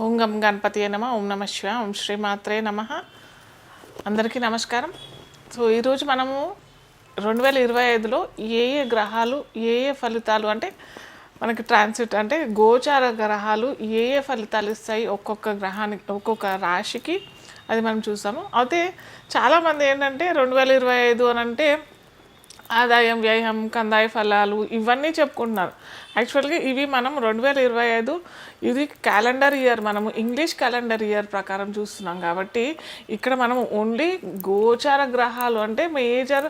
ఓం గం గణపతియే నమ. ఓం నమ శివాయ. ఓం శ్రీమాత్రే నమ. అందరికీ నమస్కారం. సో ఈరోజు మనము 2025లో ఏ ఏ గ్రహాలు ఏ ఏ ఫలితాలు అంటే మనకి ట్రాన్సిట్ అంటే గోచార గ్రహాలు ఏ ఏ ఫలితాలు ఇస్తాయి ఒక్కొక్క గ్రహానికి ఒక్కొక్క రాశికి అది మనం చూసాము. అయితే చాలామంది ఏంటంటే 2025 అని అంటే ఆదాయం వ్యయం కందాయ ఫలాలు ఇవన్నీ చెప్పుకుంటున్నారు. యాక్చువల్గా ఇవి మనం 2025 ఇది క్యాలెండర్ ఇయర్, మనము ఇంగ్లీష్ క్యాలెండర్ ఇయర్ ప్రకారం చూస్తున్నాం కాబట్టి ఇక్కడ మనం ఓన్లీ గోచార గ్రహాలు అంటే మేజర్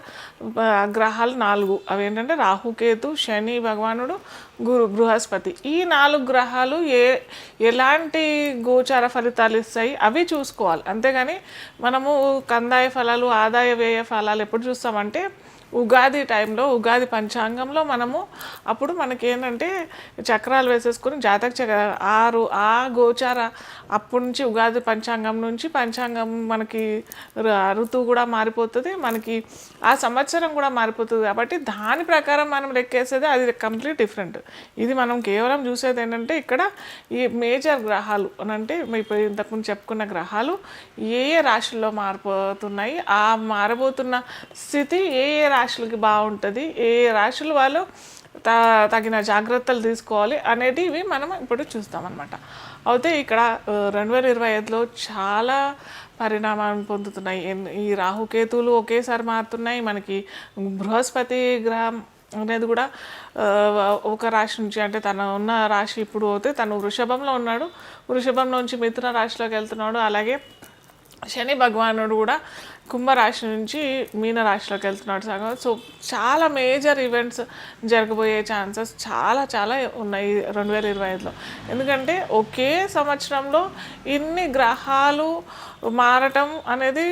గ్రహాలు 4 అవి ఏంటంటే రాహుకేతు, శని భగవానుడు, బృహస్పతి. ఈ 4 గ్రహాలు ఎలాంటి గోచార ఫలితాలు ఇస్తాయి అవి చూసుకోవాలి. అంతేగాని మనము కందాయ ఫలాలు ఆదాయ వ్యయ ఫలాలు ఎప్పుడు చూస్తామంటే ఉగాది టైంలో ఉగాది పంచాంగంలో మనము అప్పుడు మనకి ఏంటంటే చక్రాలు వేసేసుకొని ఆ గోచార అప్పటి నుంచి ఉగాది పంచాంగం నుంచి పంచాంగం మనకి ఋతువు కూడా మారిపోతుంది, మనకి ఆ సంవత్సరం కూడా మారిపోతుంది. కాబట్టి దాని ప్రకారం మనం లెక్కేసేది అది కంప్లీట్ డిఫరెంట్. ఇది మనం కేవలం చూసేది ఏంటంటే ఇక్కడ ఈ మేజర్ గ్రహాలు అని అంటే ఇప్పుడు ఇంతకుముందు చెప్పుకున్న గ్రహాలు ఏ ఏ రాశుల్లో మారిపోతున్నాయి, ఆ మారబోతున్న స్థితి ఏ ఏ రాశులకి బాగుంటుంది, ఏ రాశులు వాళ్ళు తగిన జాగ్రత్తలు తీసుకోవాలి అనేటివి మనం ఇప్పుడు చూస్తామన్నమాట. అయితే ఇక్కడ 2025లో చాలా పరిణామాలను పొందుతున్నాయి. ఈ రాహుకేతువులు ఒకేసారి మారుతున్నాయి. మనకి బృహస్పతి గ్రహం అనేది కూడా ఒక రాశి నుంచి అంటే తను ఉన్న రాశి ఇప్పుడు పోతే తను వృషభంలో ఉన్నాడు, వృషభంలోంచి మిథున రాశిలోకి వెళ్తున్నాడు. అలాగే శని భగవానుడు కూడా కుంభరాశి నుంచి మీన రాశిలోకి వెళ్తున్నాడు. సో చాలా మేజర్ ఈవెంట్స్ జరగబోయే ఛాన్సెస్ చాలా చాలా ఉన్నాయి 2025లో. ఎందుకంటే ఒకే సంవత్సరంలో ఇన్ని గ్రహాలు మారటం అనేది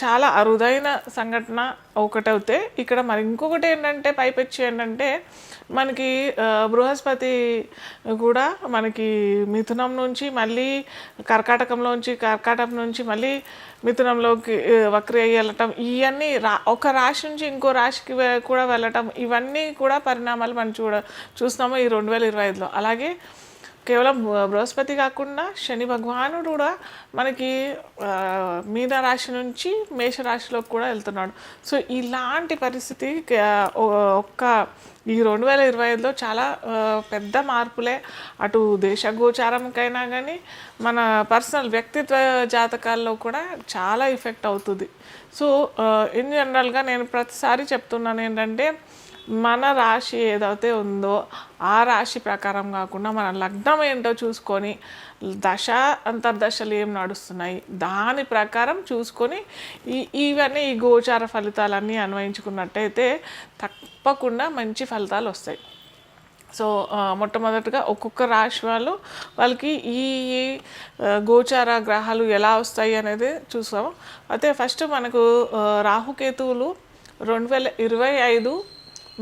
చాలా అరుదైన సంఘటన ఒకటవుతే ఇక్కడ మరి ఇంకొకటి ఏంటంటే పైపెచ్చి ఏంటంటే మనకి బృహస్పతి కూడా మనకి మిథునం నుంచి మళ్ళీ కర్కాటకం నుంచి మళ్ళీ మిథునంలోకి వక్రి అయ్యి వెళ్ళటం, ఇవన్నీ ఒక రాశి నుంచి ఇంకో రాశికి కూడా వెళ్ళటం, ఇవన్నీ కూడా పరిణామాలు మనం చూస్తున్నాము ఈ 2025లో. అలాగే కేవలం బృహస్పతి కాకుండా శని భగవానుడు కూడా మనకి మీన రాశి నుంచి మేషరాశిలోకి కూడా వెళ్తున్నాడు. సో ఇలాంటి పరిస్థితి ఈ 2025లో చాలా పెద్ద మార్పులే అటు దేశ గోచారంకైనా కానీ మన పర్సనల్ వ్యక్తిత్వ జాతకాల్లో కూడా చాలా ఎఫెక్ట్ అవుతుంది. సో ఇన్ జనరల్గా నేను ప్రతిసారి చెప్తున్నాను ఏంటంటే మన రాశి ఏదైతే ఉందో ఆ రాశి ప్రకారం కాకుండా మన లగ్నం ఏంటో చూసుకొని అంతర్దశలు ఏం నడుస్తున్నాయి దాని ప్రకారం చూసుకొని ఇవన్నీ ఈ గోచార ఫలితాలన్నీ అన్వయించుకున్నట్టయితే తప్పకుండా మంచి ఫలితాలు వస్తాయి. సో మొట్టమొదటిగా ఒక్కొక్క రాశి వాళ్ళకి ఈ గోచార గ్రహాలు ఎలా వస్తాయి అనేది చూసాము. అయితే ఫస్ట్ మనకు రాహుకేతువులు 2025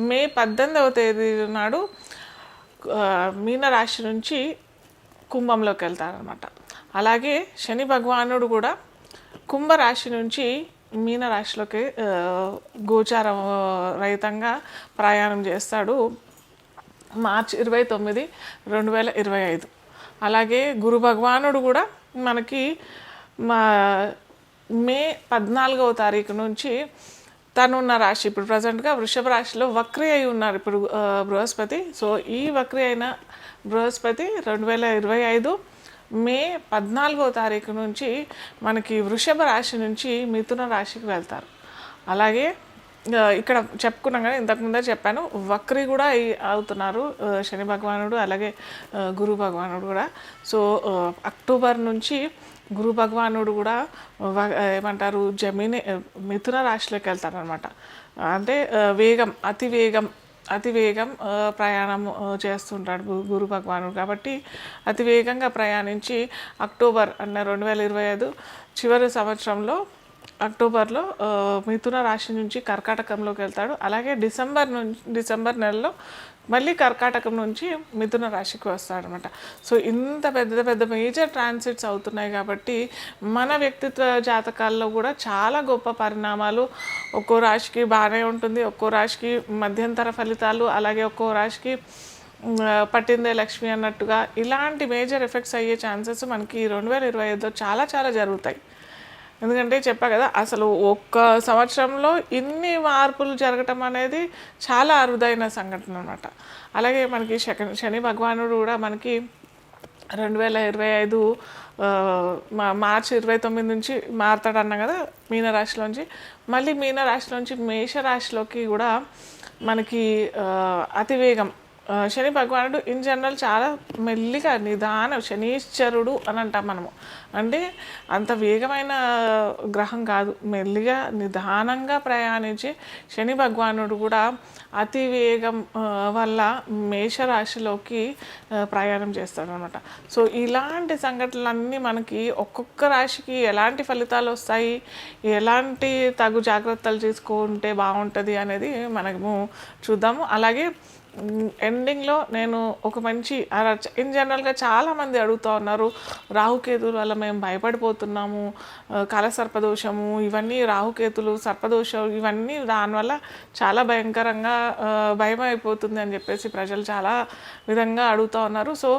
మే 18వ తేదీ నాడు మీనరాశి నుంచి కుంభంలోకి వెళ్తారనమాట. అలాగే శని భగవానుడు కూడా కుంభరాశి నుంచి మీనరాశిలోకి గోచార రహితంగా ప్రయాణం చేస్తాడు మార్చి 29, 2025. అలాగే గురు భగవానుడు కూడా మనకి మే 14వ తారీఖు నుంచి తనున్న రాశి ఇప్పుడు ప్రజెంట్గా వృషభ రాశిలో వక్రి అయి ఉన్నారు ఇప్పుడు బృహస్పతి. సో ఈ వక్రి అయిన బృహస్పతి 2025 మే 14వ తారీఖు నుంచి మనకి వృషభ రాశి నుంచి మిథున రాశికి వెళ్తారు. అలాగే ఇక్కడ చెప్పుకున్నాం కానీ ఇంతకుముందే చెప్పాను వక్రి కూడా అవుతున్నారు శని భగవానుడు అలాగే గురు భగవానుడు కూడా. సో అక్టోబర్ నుంచి గురు భగవానుడు కూడా ఏమంటారు మిథున రాశిలోకి వెళ్తారనమాట. అంటే అతి వేగం ప్రయాణం చేస్తుంటాడు గురు భగవానుడు. కాబట్టి అతి వేగంగా ప్రయాణించి అక్టోబర్ 2025 చివరి సంవత్సరంలో అక్టోబర్లో మిథున రాశి నుంచి కర్కాటకంలోకి వెళ్తాడు. అలాగే డిసెంబర్ నెలలో మళ్ళీ కర్కాటకం నుంచి మిథున రాశికి వస్తాడనమాట. సో ఇంత పెద్ద మేజర్ ట్రాన్సిట్స్ అవుతున్నాయి కాబట్టి మన వ్యక్తిత్వ జాతకాల్లో కూడా చాలా గొప్ప పరిణామాలు ఒక్కో రాశికి బాగానే ఉంటుంది, ఒక్కో రాశికి మధ్యంతర ఫలితాలు, అలాగే ఒక్కో రాశికి పట్టిందే లక్ష్మి అన్నట్టుగా ఇలాంటి మేజర్ ఎఫెక్ట్స్ అయ్యే ఛాన్సెస్ మనకి 2025లో చాలా చాలా జరుగుతాయి. ఎందుకంటే చెప్పా కదా, అసలు ఒక్క సంవత్సరంలో ఇన్ని మార్పులు జరగటం అనేది చాలా అరుదైన సంఘటన అనమాట. అలాగే మనకి శని భగవానుడు కూడా మనకి 2025 మార్చి 29 నుంచి మారుతాడన్నా కదా మీనరాశిలోంచి. మళ్ళీ మీనరాశిలోంచి మేషరాశిలోకి కూడా మనకి అతివేగం. శని భగవానుడు ఇన్ జనరల్ చాలా మెల్లిగా నిదానం, శనీశ్వరుడు అని అంటాం మనము. అంటే అంత వేగమైన గ్రహం కాదు, మెల్లిగా నిదానంగా ప్రయాణించి శని భగవానుడు కూడా అతి వేగం వల్ల మేషరాశిలోకి ప్రయాణం చేస్తాడనమాట. సో ఇలాంటి సంఘటనలన్నీ మనకి ఒక్కొక్క రాశికి ఎలాంటి ఫలితాలు వస్తాయి, ఎలాంటి తగు జాగ్రత్తలు తీసుకుంటే బాగుంటుంది అనేది మనము చూద్దాము. అలాగే ఎండింగ్లో నేను ఒక మంచి ఇన్ జనరల్గా చాలామంది అడుగుతూ ఉన్నారు, రాహుకేతుల వల్ల మేము భయపడిపోతున్నాము, కాలసర్పదోషము, ఇవన్నీ రాహుకేతులు సర్పదోషం ఇవన్నీ దానివల్ల చాలా భయంకరంగా భయం అయిపోతుంది అని చెప్పేసి ప్రజలు చాలా విధంగా అడుగుతూ ఉన్నారు. సో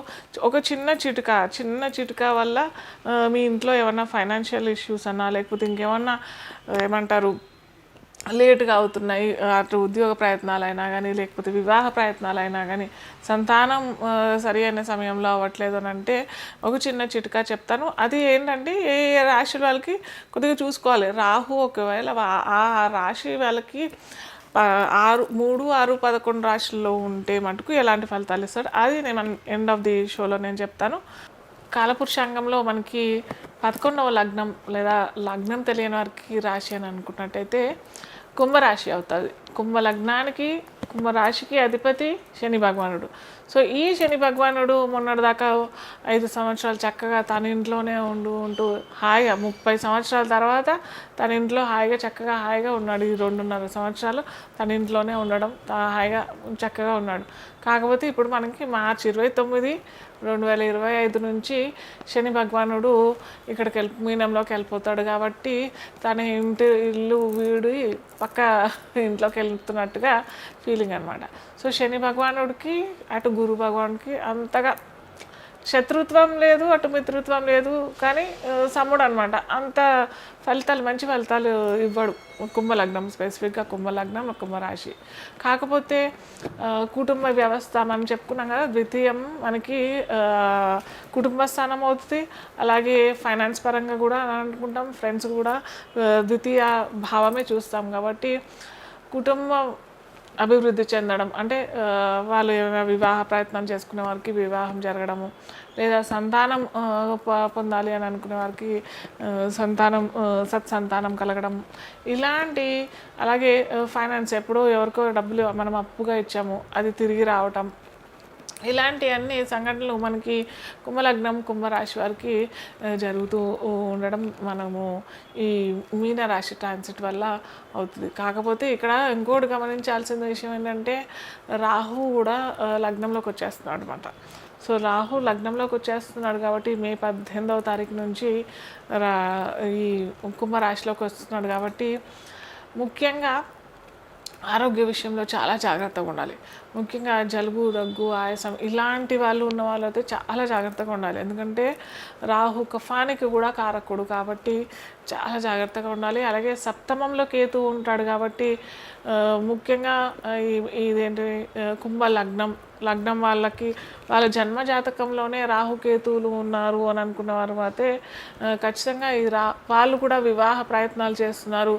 ఒక చిన్న చిట్కా వల్ల మీ ఇంట్లో ఏమన్నా ఫైనాన్షియల్ ఇష్యూస్ అన్నా లేకపోతే ఇంకేమన్నా ఏమంటారు లేటుగా అవుతున్నాయి, అటు ఉద్యోగ ప్రయత్నాలైనా కానీ లేకపోతే వివాహ ప్రయత్నాలైనా కానీ సంతానం సరి అయిన సమయంలో అవ్వట్లేదు అని అంటే ఒక చిన్న చిట్కా చెప్తాను. అది ఏంటంటే ఏ రాశి వాళ్ళకి కొద్దిగా చూసుకోవాలి. రాహు ఒకవేళ ఆ రాశి వాళ్ళకి 3, 6, 11 రాశుల్లో ఉంటే మటుకు ఎలాంటి ఫలితాలు ఇస్తాడు అది నేను ఎండ్ ఆఫ్ ది షోలో నేను చెప్తాను. కాలపురుషాంగంలో మనకి 11వ లగ్నం లేదా లగ్నం తెలియని వారికి రాశి అని అనుకున్నట్టయితే కుంభరాశి అవుతుంది. కుంభరాశికి అధిపతి శని భగవానుడు. సో ఈ శని భగవానుడు మొన్నటిదాకా 5 సంవత్సరాలు చక్కగా తన ఇంట్లోనే ఉంటూ హాయిగా 30 సంవత్సరాల తర్వాత తన ఇంట్లో హాయిగా ఉన్నాడు. ఈ 2.5 సంవత్సరాలు తన ఇంట్లోనే ఉండడం హాయిగా చక్కగా ఉన్నాడు. కాకపోతే ఇప్పుడు మనకి మార్చి 29, 2025 నుంచి శని భగవానుడు ఇక్కడికి మీనంలోకి వెళ్ళిపోతాడు. కాబట్టి తన ఇల్లు వీడి పక్క ఇంట్లోకి వెళ్తున్నట్టుగా ఫీలింగ్ అనమాట. సో శని భగవానుడికి అటు గురు భగవానుడికి అంతగా శత్రుత్వం లేదు, అటు మిత్రుత్వం లేదు, కానీ సమ్ముడు అనమాట. అంత మంచి ఫలితాలు ఇవ్వడు కుంభలగ్నం, స్పెసిఫిక్గా కుంభలగ్నం, కుంభరాశి. కాకపోతే కుటుంబ వ్యవస్థ మనం చెప్పుకున్నాం కదా, ద్వితీయం మనకి కుటుంబ స్థానం అవుతుంది. అలాగే ఫైనాన్స్ పరంగా కూడా అనుకుంటాం, ఫ్రెండ్స్ కూడా ద్వితీయ భావమే చూస్తాం. కాబట్టి కుటుంబం అభివృద్ధి చెందడం అంటే వాళ్ళు ఏమైనా వివాహ ప్రయత్నం చేసుకునే వారికి వివాహం జరగడము, లేదా సంతానం పొందాలి అని అనుకునే వారికి సత్సంతానం కలగడం ఇలాంటి. అలాగే ఫైనాన్స్ ఎప్పుడో ఎవరికో డబ్బులు మనం అప్పుగా ఇచ్చాము అది తిరిగి రావటం, ఇలాంటి అన్ని సంఘటనలు మనకి కుంభలగ్నం, కుంభరాశి వారికి జరుగుతూ ఉండడం మనము ఈ మీనరాశి ట్రాన్సిట్ వల్ల అవుతుంది. కాకపోతే ఇక్కడ ఇంకోటి గమనించాల్సిన విషయం ఏంటంటే రాహు కూడా లగ్నంలోకి వచ్చేస్తున్నాడు అనమాట. సో రాహు లగ్నంలోకి వచ్చేస్తున్నాడు కాబట్టి మే 18వ తారీఖు నుంచి ఈ కుంభరాశిలోకి వస్తున్నాడు. కాబట్టి ముఖ్యంగా ఆరోగ్య విషయంలో చాలా జాగ్రత్తగా ఉండాలి. ముఖ్యంగా జలుబు, దగ్గు, ఆయాసం ఇలాంటి వాళ్ళు ఉన్న వాళ్ళైతే చాలా జాగ్రత్తగా ఉండాలి. ఎందుకంటే రాహు కఫానికి కూడా కారకుడు కాబట్టి చాలా జాగ్రత్తగా ఉండాలి. అలాగే సప్తమంలో కేతు ఉంటాడు కాబట్టి ముఖ్యంగా ఇదేంటి కుంభ లగ్నం వాళ్ళకి వాళ్ళ జన్మ జాతకంలోనే రాహుకేతువులు ఉన్నారు అని అనుకున్న వారు అయితే ఖచ్చితంగా వాళ్ళు కూడా వివాహ ప్రయత్నాలు చేస్తున్నారు,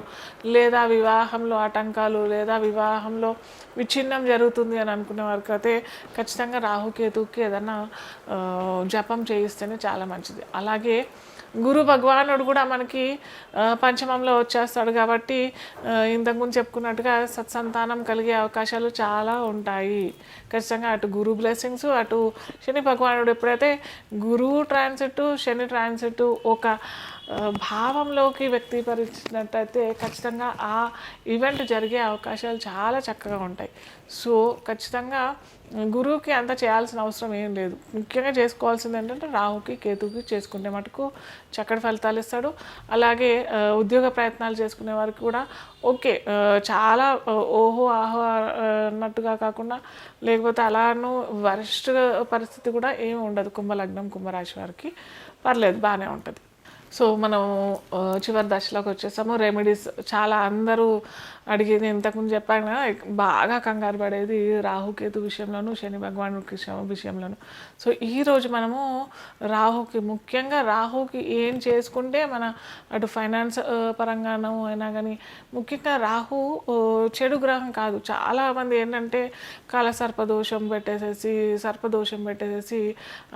లేదా వివాహంలో ఆటంకాలు, లేదా వివాహంలో విచ్ఛిన్నం జరుగుతుంది అని అనుకునే వారికి అయితే ఖచ్చితంగా రాహుకేతువుకి ఏదైనా జపం చేయిస్తేనే చాలా మంచిది. అలాగే గురు భగవానుడు కూడా మనకి పంచమంలో వచ్చేస్తాడు కాబట్టి ఇంతకుముందు చెప్పుకున్నట్టుగా సత్సంతానం కలిగే అవకాశాలు చాలా ఉంటాయి. ఖచ్చితంగా అటు గురు బ్లెస్సింగ్స్, అటు శని భగవానుడు ఎప్పుడైతే గురువు ట్రాన్సిట్, శని ట్రాన్సిట్ ఒక భావంలోకి వ్యక్తీకరించినట్టయితే ఖచ్చితంగా ఆ ఈవెంట్ జరిగే అవకాశాలు చాలా చక్కగా ఉంటాయి. సో ఖచ్చితంగా గురువుకి అంత చేయాల్సిన అవసరం ఏం లేదు. ముఖ్యంగా చేసుకోవాల్సింది ఏంటంటే రాహుకి కేతుకి చేసుకుంటే మటుకు చక్కటి ఫలితాలు ఇస్తాడు. అలాగే ఉద్యోగ ప్రయత్నాలు చేసుకునే వారికి కూడా ఓకే, చాలా ఓహో ఆహో అన్నట్టుగా కాకుండా, లేకపోతే అలాను వరస్ట్ పరిస్థితి కూడా ఏమి ఉండదు. కుంభలగ్నం కుంభరాశి వారికి పర్లేదు, బాగానే ఉంటుంది. సో మనం చివరి దశలోకి వచ్చేసాము. రెమెడీస్ చాలా అందరూ అడిగేది, ఇంతకుముందు చెప్పాను కదా, బాగా కంగారు పడేది రాహుకేతు విషయంలోను, శని భగవానుడి విషయంలోను. సో ఈరోజు మనము రాహుకి, ముఖ్యంగా రాహుకి ఏం చేసుకుంటే మన అటు ఫైనాన్స్ పరంగానూ అయినా కానీ, ముఖ్యంగా రాహు చెడు గ్రహం కాదు. చాలామంది ఏంటంటే కాల సర్పదోషం పెట్టేసేసి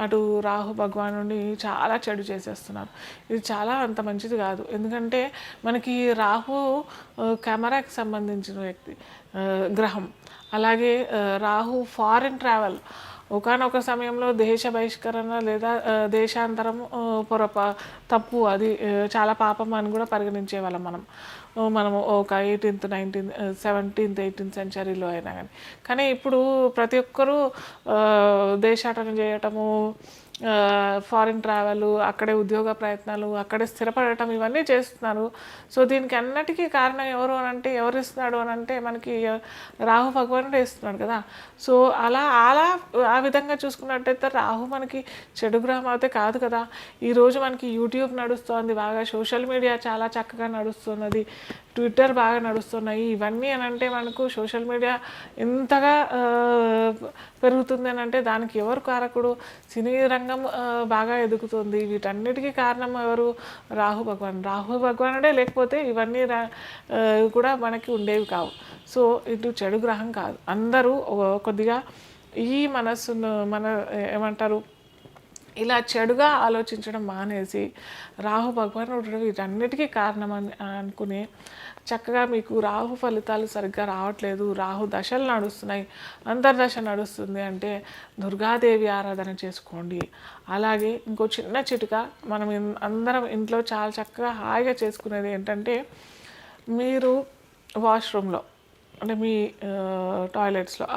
అటు రాహు భగవానుడిని చాలా చెడు చేసేస్తున్నారు. ఇది చాలా అంత మంచిది కాదు. ఎందుకంటే మనకి రాహు కెమెరాకి సంబంధించిన గ్రహం. అలాగే రాహు ఫారిన్ ట్రావెల్, ఒకానొక సమయంలో దేశ బహిష్కరణ లేదా దేశాంతరం తప్పు, అది చాలా పాపం అని కూడా పరిగణించేవాళ్ళం మనము ఒక 18th 19th 17th 18th సెంచరీలో అయినా కానీ ఇప్పుడు ప్రతి ఒక్కరూ దేశాటన చేయటము, ఫారిన్ ట్రావెల్, అక్కడే ఉద్యోగ ప్రయత్నాలు, అక్కడే స్థిరపడటం, ఇవన్నీ చేస్తున్నారు. సో దీనికి అన్నిటికీ కారణం ఎవరు అనంటే, ఎవరిస్తున్నాడు అనంటే మనకి రాహు భగవానుడే ఇస్తున్నాడు కదా. సో అలా ఆ విధంగా చూసుకున్నట్టయితే రాహు మనకి చెడు గ్రహం అయితే కాదు కదా. ఈరోజు మనకి యూట్యూబ్ నడుస్తుంది బాగా, సోషల్ మీడియా చాలా చక్కగా నడుస్తున్నది, ట్విట్టర్ బాగా నడుస్తున్నాయి. ఇవన్నీ అని అంటే మనకు సోషల్ మీడియా ఎంతగా పెరుగుతుంది అని అంటే దానికి ఎవరు కారకుడు? సినీ రంగం బాగా ఎదుగుతుంది. వీటన్నిటికీ కారణం ఎవరు? రాహు భగవానుడే లేకపోతే ఇవన్నీ కూడా మనకి ఉండేవి కావు. సో ఇటు చెడు గ్రహం కాదు. అందరూ కొద్దిగా ఈ మనస్సును ఏమంటారు, ఇలా చెడుగా ఆలోచించడం మానేసి రాహు భగవానుడు వీటన్నిటికీ కారణం అని అనుకుని చక్కగా, మీకు రాహు ఫలితాలు సరిగ్గా రావట్లేదు, రాహు దశలు నడుస్తున్నాయి, అంతర్దశ నడుస్తుంది అంటే దుర్గాదేవి ఆరాధన చేసుకోండి. అలాగే ఇంకో చిన్న చిటుక, మనం అందరం ఇంట్లో చాలా చక్కగా హాయిగా చేసుకునేది ఏంటంటే, మీరు వాష్రూమ్లో అంటే మీ టాయిలెట్స్లో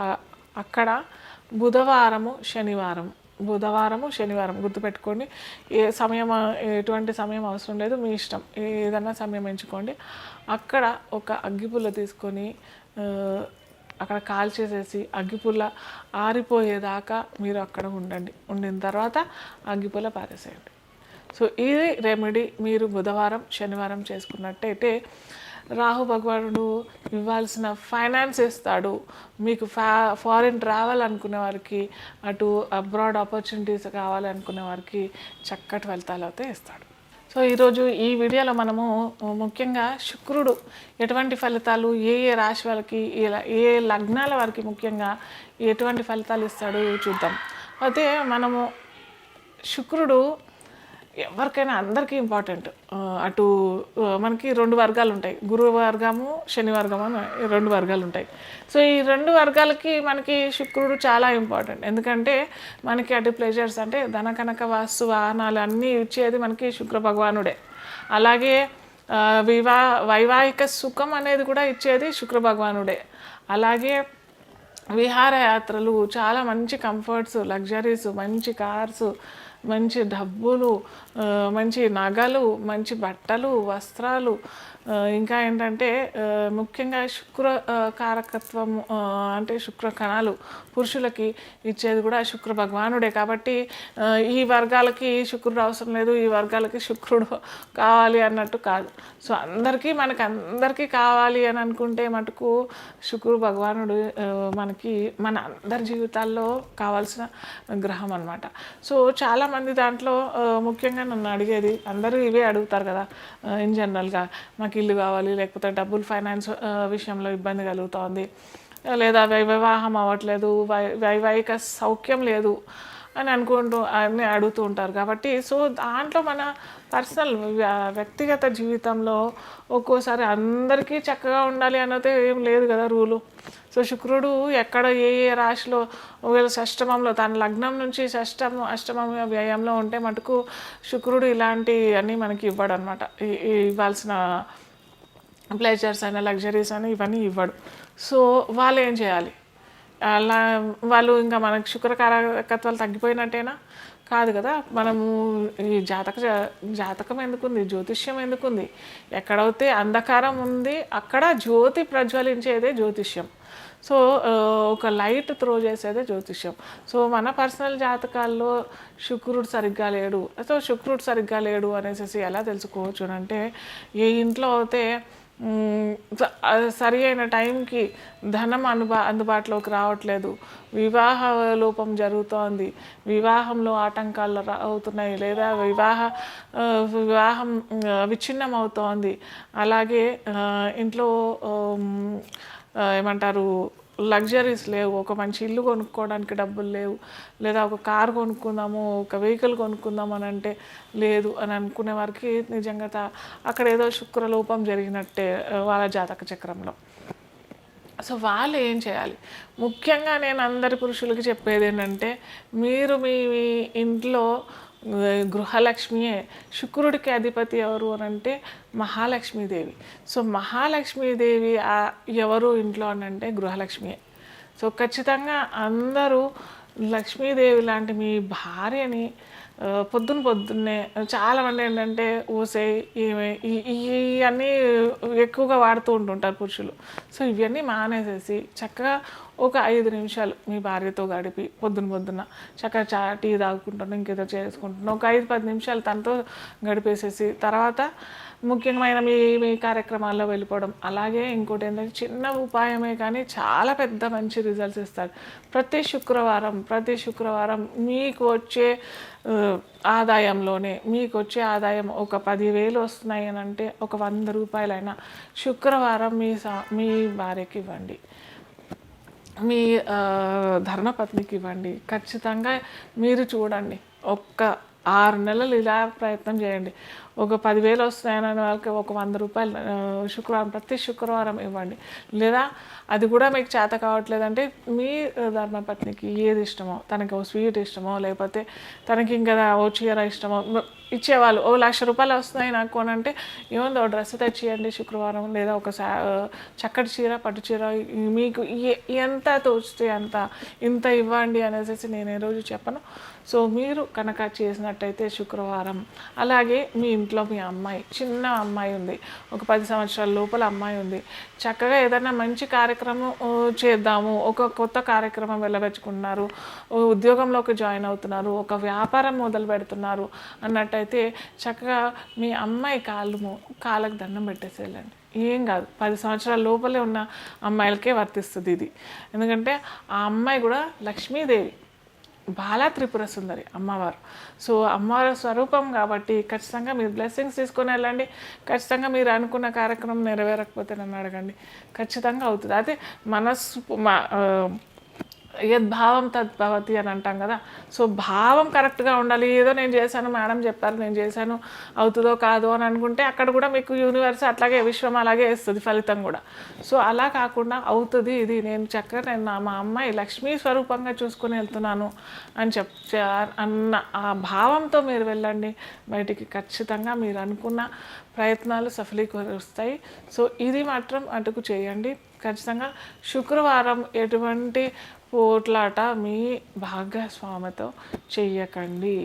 అక్కడ బుధవారము శనివారం గుర్తుపెట్టుకోండి. ఎటువంటి సమయం అవసరం లేదు, మీ ఇష్టం, ఏదన్నా సమయం ఎంచుకోండి. అక్కడ ఒక అగ్గిపుల్ల తీసుకొని అక్కడ కాల్చేసేసి అగ్గిపుల్ల ఆరిపోయేదాకా మీరు అక్కడ ఉండిన తర్వాత అగ్గిపుల్ల పారేసేయండి. సో ఇది రెమెడీ. మీరు బుధవారం శనివారం చేసుకున్నట్టయితే రాహు భగవానుడు ఇవ్వాల్సిన ఫైనాన్స్ ఇస్తాడు. మీకు ఫారిన్ ట్రావెల్ అనుకునే వారికి, అటు అబ్రాడ్ ఆపర్చునిటీస్ కావాలి అనుకునే వారికి చక్కటి ఫలితాలు అయితే ఇస్తాడు. సో ఈరోజు ఈ వీడియోలో మనము ముఖ్యంగా శుక్రుడు ఎటువంటి ఫలితాలు, ఏ రాశి వాళ్ళకి, ఏ లగ్నాల వారికి ముఖ్యంగా ఎటువంటి ఫలితాలు ఇస్తాడు చూద్దాం. అయితే మనము శుక్రుడు ఎవరికైనా అందరికీ ఇంపార్టెంట్. అటు మనకి 2 వర్గాలు ఉంటాయి, గురు వర్గము శని వర్గము అని 2 వర్గాలు ఉంటాయి. సో ఈ 2 వర్గాలకి మనకి శుక్రుడు చాలా ఇంపార్టెంట్. ఎందుకంటే మనకి అటు ప్లెజర్స్ అంటే ధన కనక వాస్తు వాహనాలు అన్నీ ఇచ్చేది మనకి శుక్ర భగవానుడే. అలాగే వైవాహిక సుఖం అనేది కూడా ఇచ్చేది శుక్ర భగవానుడే. అలాగే విహారయాత్రలు, చాలా మంచి కంఫర్ట్స్, లగ్జరీస్, మంచి కార్స్, మంచి డబ్బులు, మంచి నగలు, మంచి బట్టలు, వస్త్రాలు, ఇంకా ఏంటంటే ముఖ్యంగా శుక్ర కారకత్వం అంటే శుక్ర కణాలు పురుషులకి ఇచ్చేది కూడా శుక్ర భగవానుడే. కాబట్టి ఈ వర్గాలకి శుక్రుడు అవసరం లేదు, ఈ వర్గాలకి శుక్రుడు కావాలి అన్నట్టు కాదు. సో మనకి కావాలి అని అనుకుంటే మటుకు శుక్రుడు భగవానుడు మనకి మన అందరి జీవితాల్లో కావాల్సిన గ్రహం అన్నమాట. సో చాలామంది దాంట్లో ముఖ్యంగా నన్ను అడిగేది, అందరూ ఇవే అడుగుతారు కదా ఇన్ జనరల్గా, నాకు ఇల్లు కావాలి, లేకపోతే డబ్బులు ఫైనాన్స్ విషయంలో ఇబ్బంది కలుగుతోంది, లేదా వివాహం అవ్వట్లేదు, వైవాహిక సౌఖ్యం లేదు అని అన్నీ అడుగుతూ ఉంటారు. కాబట్టి సో దాంట్లో మన పర్సనల్ వ్యక్తిగత జీవితంలో ఒక్కోసారి అందరికీ చక్కగా ఉండాలి అన్నది ఏం లేదు కదా రూలు. సో శుక్రుడు ఎక్కడ ఏ రాశిలో, ఒకవేళ షష్టమంలో తన లగ్నం నుంచి అష్టమ వ్యయంలో ఉంటే మటుకు శుక్రుడు ఇలాంటి అన్నీ మనకి ఇవ్వడు అనమాట. ఇవ్వాల్సిన ప్లెజర్స్ అయినా లగ్జరీస్ అయినా ఇవన్నీ ఇవ్వడు. సో వాళ్ళు ఏం చేయాలి? అలా వాళ్ళు ఇంకా మనకి శుక్రకారకత్వాలు తగ్గిపోయినట్టేనా? కాదు కదా. మనము ఈ జాతకం ఎందుకుంది, జ్యోతిష్యం ఎందుకుంది? ఎక్కడైతే అంధకారం ఉంది అక్కడ జ్యోతి ప్రజ్వలించేదే జ్యోతిష్యం. సో ఒక లైట్ త్రో చేసేదే జ్యోతిష్యం. సో మన పర్సనల్ జాతకాల్లో శుక్రుడు సరిగ్గా లేడు, సో శుక్రుడు సరిగ్గా లేడు అనేసి ఎలా తెలుసుకోవచ్చు అంటే, ఏ ఇంట్లో అయితే సరి అయిన టైంకి ధనం అందుబాటులోకి రావట్లేదు, వివాహ లోపం జరుగుతోంది, వివాహంలో ఆటంకాలు అవుతున్నాయి, లేదా వివాహం విచ్ఛిన్నం అవుతోంది, అలాగే ఇంట్లో ఏమంటారు లగ్జరీస్ లేవు, ఒక మంచి ఇల్లు కొనుక్కోవడానికి డబ్బులు లేవు, లేదా ఒక కారు కొనుక్కుందాము, ఒక వెహికల్ కొనుక్కుందాము అని అంటే లేదు అని అనుకునే వారికి నిజంగా అక్కడ ఏదో శుక్రలోపం జరిగినట్టే వాళ్ళ జాతక చక్రంలో. సో వాళ్ళు ఏం చేయాలి? ముఖ్యంగా నేను అందరి పురుషులకి చెప్పేది ఏంటంటే, మీరు మీ ఇంట్లో గృహలక్ష్మియే. శుక్రుడికి అధిపతి ఎవరు అని అంటే మహాలక్ష్మీదేవి. సో మహాలక్ష్మీదేవి ఎవరు ఇంట్లో అని అంటే గృహలక్ష్మియే. సో ఖచ్చితంగా అందరూ లక్ష్మీదేవి లాంటి మీ భార్యని పొద్దున్నే చాలామంది ఏంటంటే ఊసే ఇవన్నీ ఎక్కువగా వాడుతూ ఉంటుంటారు పురుషులు. సో ఇవన్నీ మానేసేసి చక్కగా ఒక 5 నిమిషాలు మీ భార్యతో గడిపి పొద్దున్న చక్కగా టీ తాగుకుంటున్నాం, ఇంకేదో చేసుకుంటున్నాం, ఒక 5-10 నిమిషాలు తనతో గడిపేసేసి తర్వాత ముఖ్యమైన మీ కార్యక్రమాల్లో వెళ్ళిపోవడం. అలాగే ఇంకోటి ఏంటంటే చిన్న ఉపాయమే కానీ చాలా పెద్ద మంచి రిజల్ట్స్ ఇస్తాడు. ప్రతి శుక్రవారం మీకు వచ్చే ఆదాయంలోనే మీకు వచ్చే ఆదాయం ఒక 10,000 వస్తున్నాయి అని అంటే ఒక 100 రూపాయలైనా శుక్రవారం మీ భార్యకి ఇవ్వండి, మీ ధర్మపత్నికి ఇవ్వండి. ఖచ్చితంగా మీరు చూడండి, ఒక్క 6 నెలలు ఇలా ప్రయత్నం చేయండి. ఒక 10,000 వస్తున్నాయని వాళ్ళకి ఒక 100 రూపాయలు ప్రతి శుక్రవారం ఇవ్వండి. లేదా అది కూడా మీకు చేత కావట్లేదంటే మీ ధర్మపత్నికి ఏది ఇష్టమో, తనకి ఓ స్వీట్ ఇష్టమో, లేకపోతే తనకి ఇంకా ఓ చీర ఇష్టమో ఇచ్చేవాళ్ళు. ఓ 1,00,000 రూపాయలు వస్తున్నాయి నాకు అని అంటే ఏముంది, ఓ డ్రెస్ తెచ్చియండి శుక్రవారం, లేదా ఒక చక్కటి చీర, పట్టు చీర, మీకు ఎంత తోచితే అంత ఇంత ఇవ్వండి అనేసి నేను ఏ రోజు చెప్పను. సో మీరు కనుక చేసినట్టయితే శుక్రవారం, అలాగే మీ ఇంట్లో మీ అమ్మాయి, చిన్న అమ్మాయి ఉంది, ఒక 10 సంవత్సరాల లోపల అమ్మాయి ఉంది, చక్కగా ఏదైనా మంచి కార్యక్రమం చేద్దాము, ఒక కొత్త కార్యక్రమం వెళ్ళవచ్చుకున్నారు, ఉద్యోగంలోకి జాయిన్ అవుతున్నారు, ఒక వ్యాపారం మొదలు పెడుతున్నారు అన్నట్టయితే చక్కగా మీ అమ్మాయి కాళ్ళకు దండం పెట్టేసి వెళ్ళండి. ఏం కాదు, 10 సంవత్సరాల లోపలే ఉన్న అమ్మాయిలకే వర్తిస్తుంది ఇది. ఎందుకంటే ఆ అమ్మాయి కూడా లక్ష్మీదేవి, బాలా త్రిపుర సుందరి అమ్మవారు. సో అమ్మవారి స్వరూపం కాబట్టి ఖచ్చితంగా మీరు బ్లెస్సింగ్స్ తీసుకొని వెళ్ళండి. ఖచ్చితంగా మీరు అనుకున్న కార్యక్రమం నెరవేరకపోతే నన్ను అడగండి, ఖచ్చితంగా అవుతుంది. అయితే యద్భావం తద్భవతి అని అంటాం కదా. సో భావం కరెక్ట్గా ఉండాలి. ఏదో నేను చేశాను, మేడం చెప్పారు నేను చేశాను, అవుతుందో కాదో అని అనుకుంటే అక్కడ కూడా మీకు యూనివర్స్ అట్లాగే విశ్వం అలాగే వేస్తుంది ఫలితం కూడా. సో అలా కాకుండా అవుతుంది, ఇది నేను చక్కగా మా అమ్మాయి లక్ష్మీ స్వరూపంగా చూసుకొని వెళ్తున్నాను అని అన్న ఆ భావంతో మీరు వెళ్ళండి బయటికి. ఖచ్చితంగా మీరు అనుకున్న ప్రయత్నాలు సఫలీకరిస్తాయి. సో ఇది మాత్రం అటుకు చేయండి. ఖచ్చితంగా శుక్రవారం ఎటువంటి పోట్లాట మీ భాగస్వామితో చెయ్యకండి.